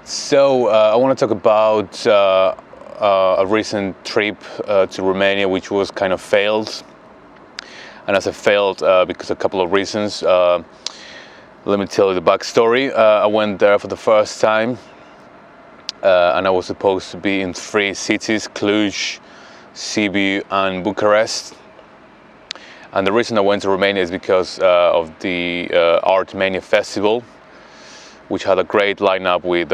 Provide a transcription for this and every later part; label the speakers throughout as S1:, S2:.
S1: So I want to talk about a recent trip to Romania, which was kind of failed. And as I failed because of a couple of reasons, let me tell you the backstory. I went there for the first time, and I was supposed to be in 3 cities: Cluj, Sibiu, and Bucharest. And the reason I went to Romania is because of the Artmania festival, which had a great lineup with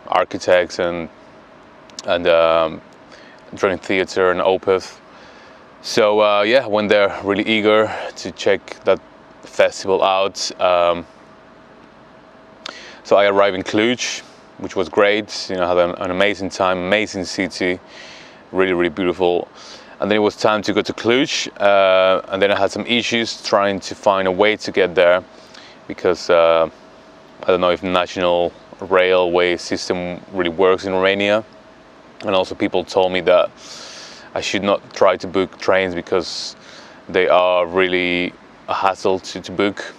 S1: architects and drawing theater and opeth. So I went there really eager to check that festival out. So I arrived in Cluj, which was great. Had an amazing time, amazing city, really beautiful. And then it was time to go to Cluj, and then I had some issues trying to find a way to get there because I don't know if the national railway system really works in Romania. And also people told me that I should not try to book trains because they are really a hassle to book.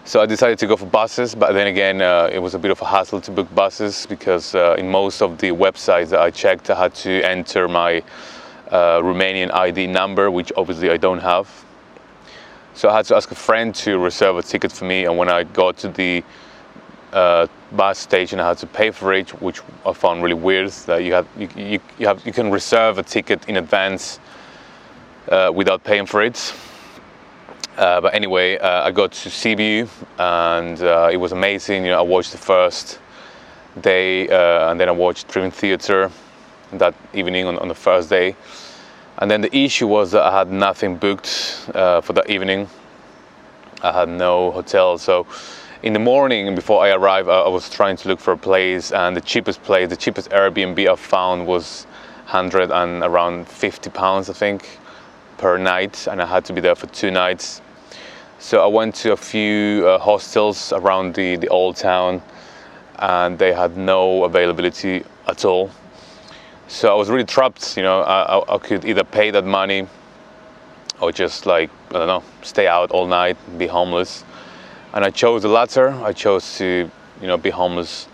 S1: So I decided to go for buses, but then again it was a bit of a hassle to book buses because in most of the websites that I checked I had to enter my Romanian ID number, which obviously I don't have. So I had to ask a friend to reserve a ticket for me, and when I got to the bus station I had to pay for it, which I found really weird, that you can reserve a ticket in advance without paying for it. But anyway, I got to Sibiu, and it was amazing. I watched the first day, and then I watched Dream Theater that evening on the first day. And then the issue was that I had nothing booked for that evening. I had no hotel. So in the morning before I arrived, I was trying to look for a place, and the cheapest Airbnb I found was around £50, I think, per night, and I had to be there for 2 nights. So I went to a few hostels around the old town, and they had no availability at all. So I was really trapped. I could either pay that money or just stay out all night, be homeless. And I chose the latter. I chose to be homeless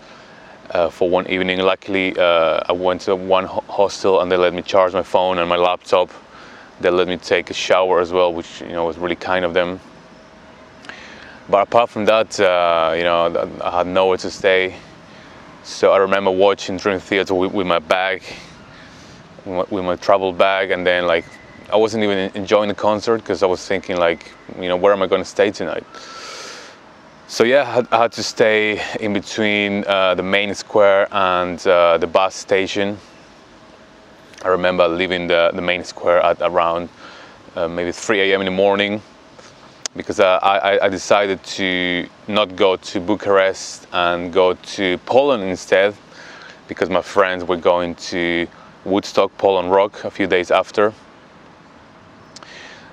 S1: for one evening. Luckily I went to one hostel and they let me charge my phone and my laptop. They let me take a shower as well, which was really kind of them. But apart from that, I had nowhere to stay. So I remember watching Dream Theater with my bag, with my travel bag, and then I wasn't even enjoying the concert because I was thinking where am I going to stay tonight? So I had to stay in between the main square and the bus station. I remember leaving the main square at around maybe 3 a.m. in the morning, because I decided to not go to Bucharest and go to Poland instead, because my friends were going to Woodstock, Poland Rock a few days after.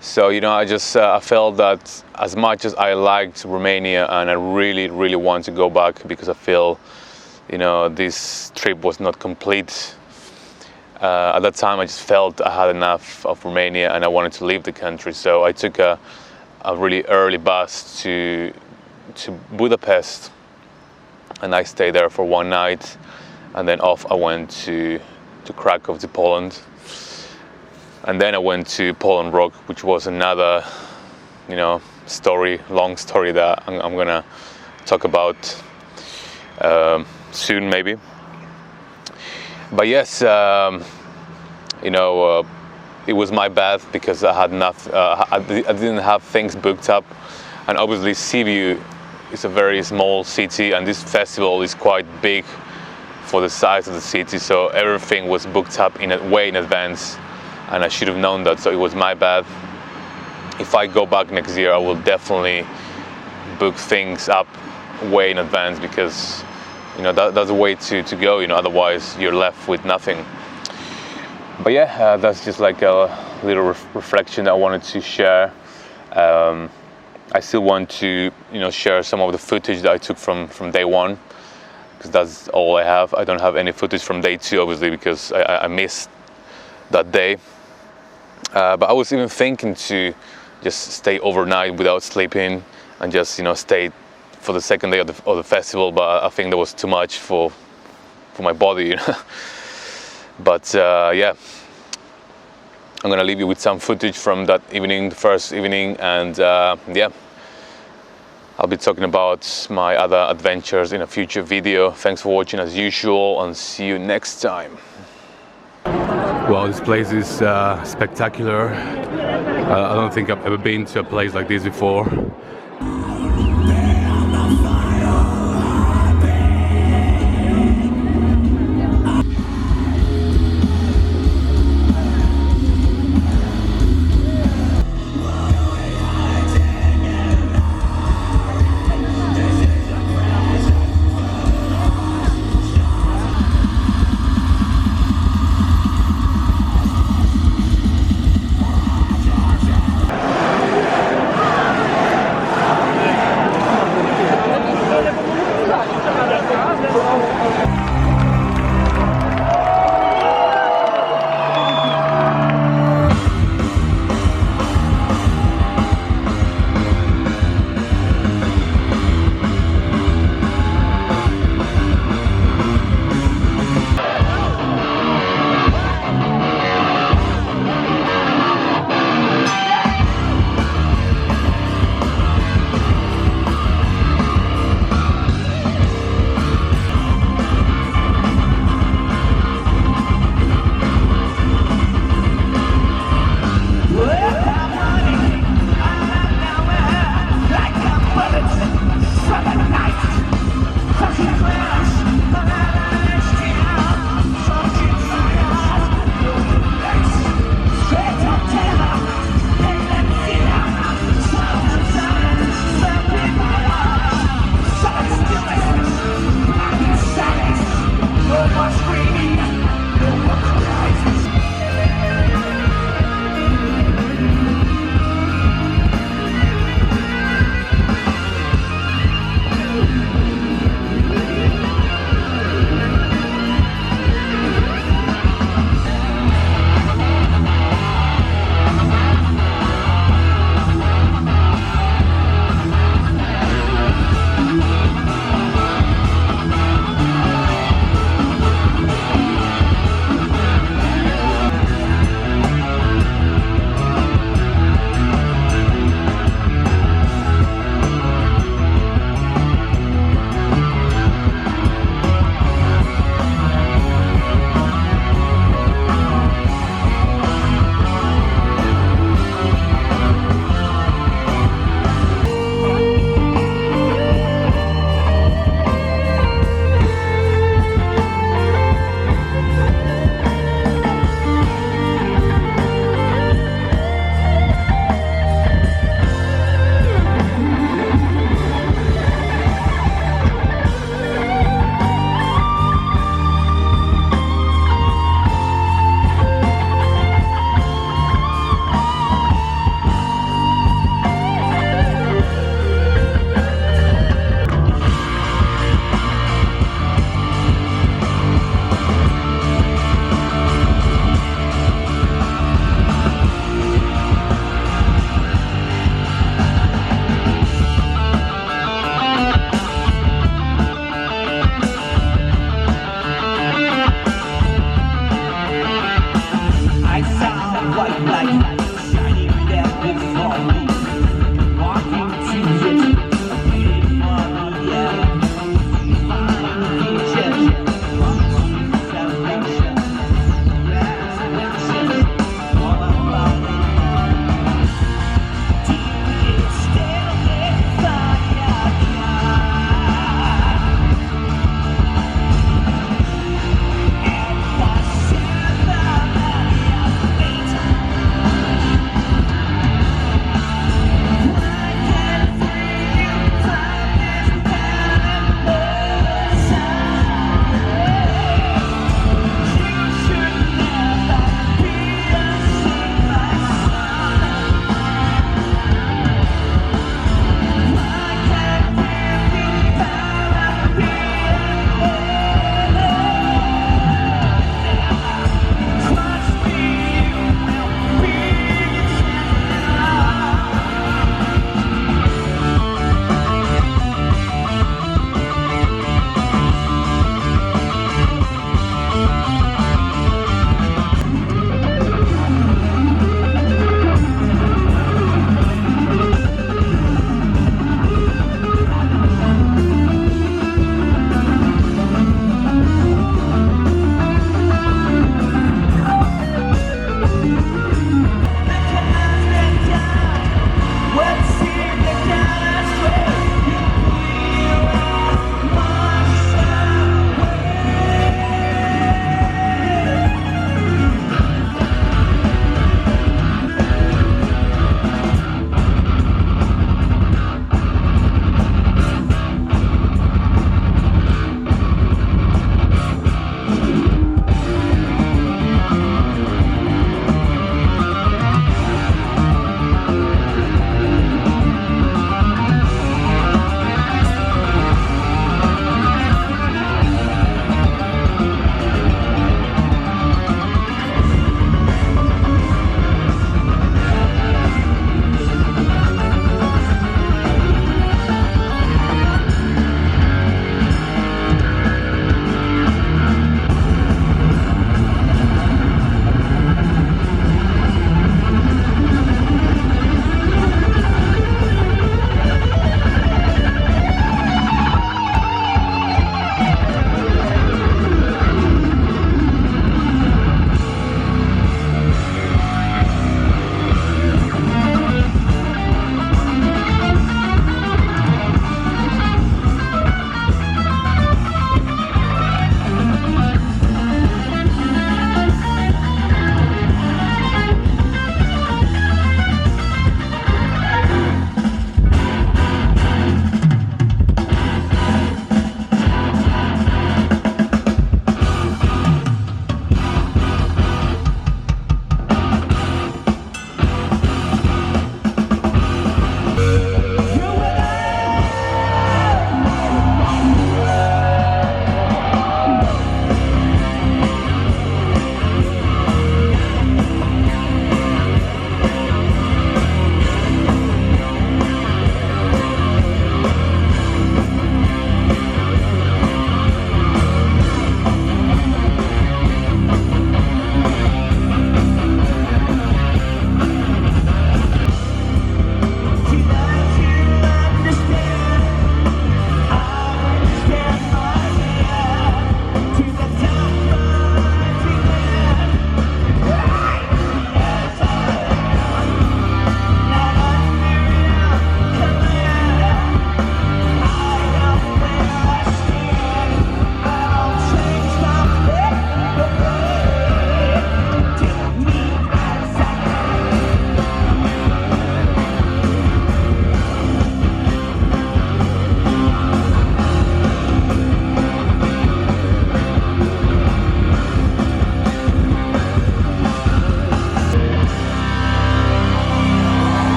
S1: So I felt that as much as I liked Romania and I really want to go back, because I feel this trip was not complete. At that time I just felt I had enough of Romania and I wanted to leave the country. So I took a really early bus to Budapest, and I stayed there for 1 night, and then off I went to Krakow, to Poland. And then I went to Poland Rock, which was another long story that I'm gonna talk about soon maybe. But yes, it was my bad because I had I didn't have things booked up, and obviously Sibiu is a very small city, and this festival is quite big for the size of the city, so everything was booked up way in advance, and I should have known that. So it was my bad. If I go back next year, I will definitely book things up way in advance, because that's a way to go. Otherwise you're left with nothing. But that's just a little reflection that I wanted to share. I still want to share some of the footage that I took from day 1, because that's all I have. I don't have any footage from day 2, obviously, because I missed that day. But I was even thinking to just stay overnight without sleeping and just stay for the second day of the festival, but I think that was too much for my body, you know. But yeah, I'm gonna leave you with some footage from that evening, the first evening, and yeah, I'll be talking about my other adventures in a future video. Thanks for watching as usual, and see you next time. Well, this place is spectacular. I don't think I've ever been to a place like this before.